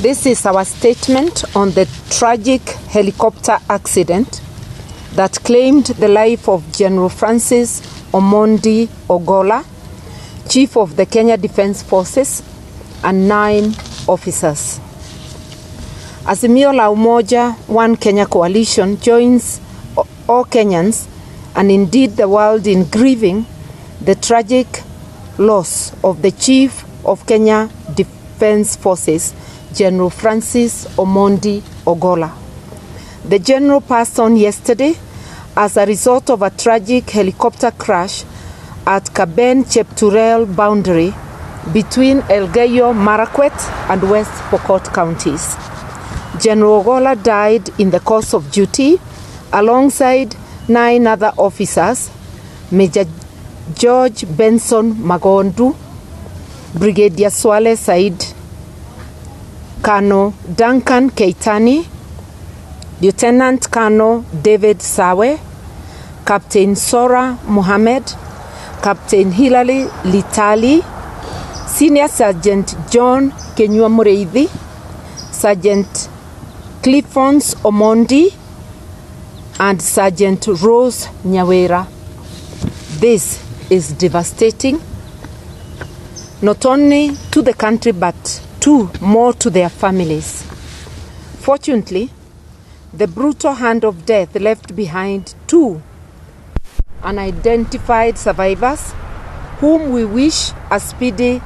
This is our statement on the tragic helicopter accident that claimed the life of General Francis Omondi Ogola, Chief of the Kenya Defence Forces, and 9 officers. Azimio la Umoja One Kenya Coalition joins all Kenyans and indeed the world in grieving the tragic loss of the Chief of Kenya Defence Forces, General Francis Omondi Ogola. The General passed on yesterday as a result of a tragic helicopter crash at Kaben-Chepturel boundary between Elgeyo Marakwet and West Pokot counties. General Ogola died in the course of duty alongside 9 other officers, Major George Benson Magondu, Brigadier Swale Said, Colonel Duncan Keitani, Lieutenant Colonel David Sawe, Captain Sora Mohammed, Captain Hilary Litali, Senior Sergeant John Kenyua Mureithi, Sergeant Cliffons Omondi, and Sergeant Rose Nyawera. This is devastating, not only to the country but more to their families. Fortunately, the brutal hand of death left behind 2 unidentified survivors whom we wish a speedy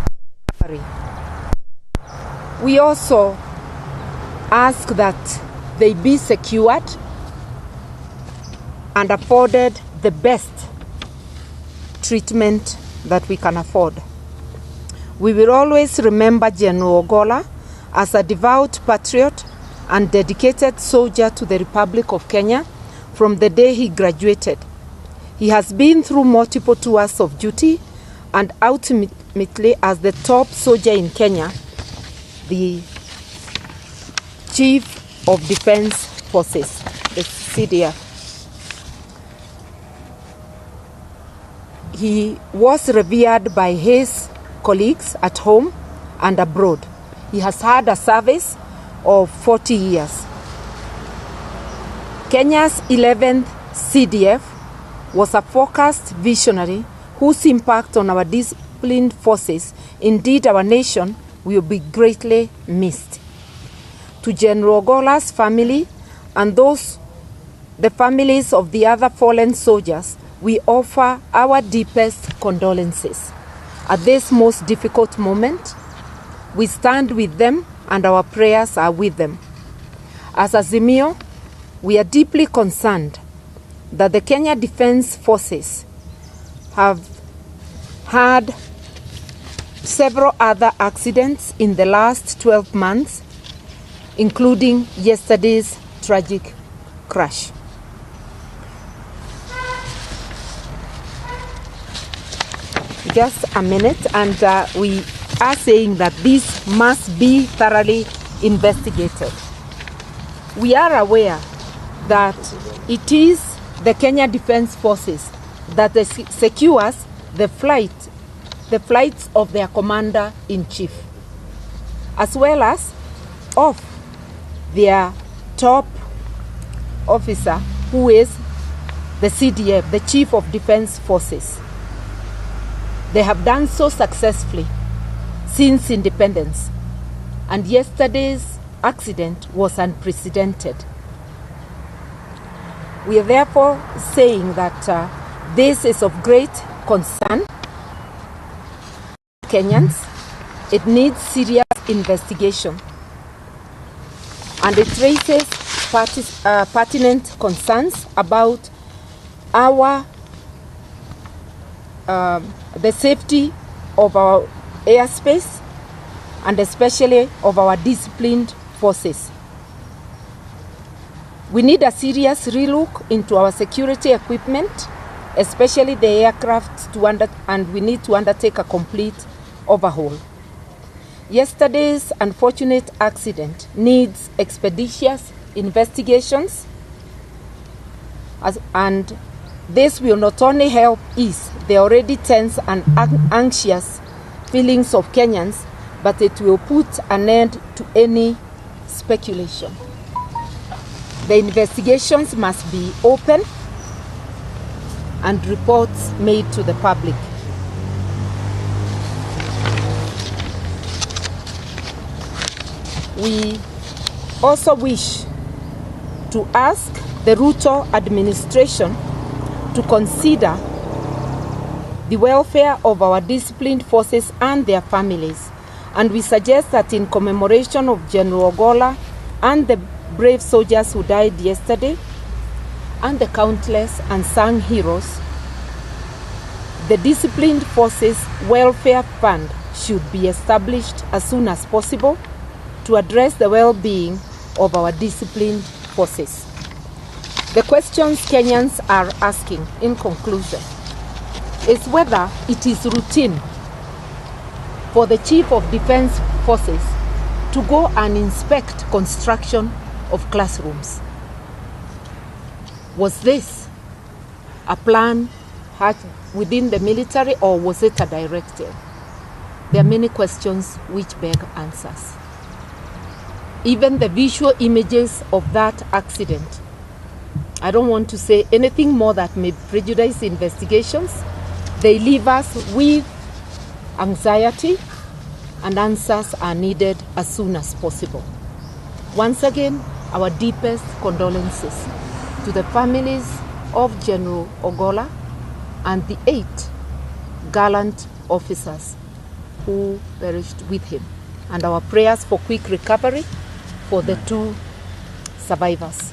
recovery. We also ask that they be secured and afforded the best treatment that we can afford. We will always remember General Ogola as a devout patriot and dedicated soldier to the Republic of Kenya from the day he graduated. He has been through multiple tours of duty and ultimately as the top soldier in Kenya, the Chief of Defence Forces, the CDF. He was revered by his colleagues at home and abroad. He has had a service of 40 years. Kenya's 11th CDF was a focused visionary whose impact on our disciplined forces, indeed our nation, will be greatly missed. To General Ogola's family and the families of the other fallen soldiers, we offer our deepest condolences. At this most difficult moment, we stand with them and our prayers are with them. As Azimio, we are deeply concerned that the Kenya Defence Forces have had several other accidents in the last 12 months, including yesterday's tragic crash. Just a minute, and we are saying that this must be thoroughly investigated. We are aware that it is the Kenya Defence Forces that secures the flights of their commander-in-chief, as well as of their top officer, who is the CDF, the Chief of Defence Forces. They have done so successfully since independence, and yesterday's accident was unprecedented. We are therefore saying that this is of great concern to Kenyans. It needs serious investigation, and it raises pertinent concerns about the safety of our airspace and especially of our disciplined forces. We need a serious relook into our security equipment, especially the aircraft, and we need to undertake a complete overhaul. Yesterday's unfortunate accident needs expeditious investigations, and this will not only help ease the already tense and anxious feelings of Kenyans, but it will put an end to any speculation. The investigations must be open and reports made to the public. We also wish to ask the Ruto administration to consider the welfare of our disciplined forces and their families. And we suggest that in commemoration of General Ogola and the brave soldiers who died yesterday, and the countless unsung heroes, the Disciplined Forces Welfare Fund should be established as soon as possible to address the well-being of our disciplined forces. The questions Kenyans are asking, in conclusion, is whether it is routine for the Chief of Defense Forces to go and inspect construction of classrooms. Was this a plan within the military, or was it a directive? There are many questions which beg answers. Even the visual images of that accident, I don't want to say anything more that may prejudice investigations. They leave us with anxiety, and answers are needed as soon as possible. Once again, our deepest condolences to the families of General Ogola and the 8 gallant officers who perished with him, and our prayers for quick recovery for the 2 survivors.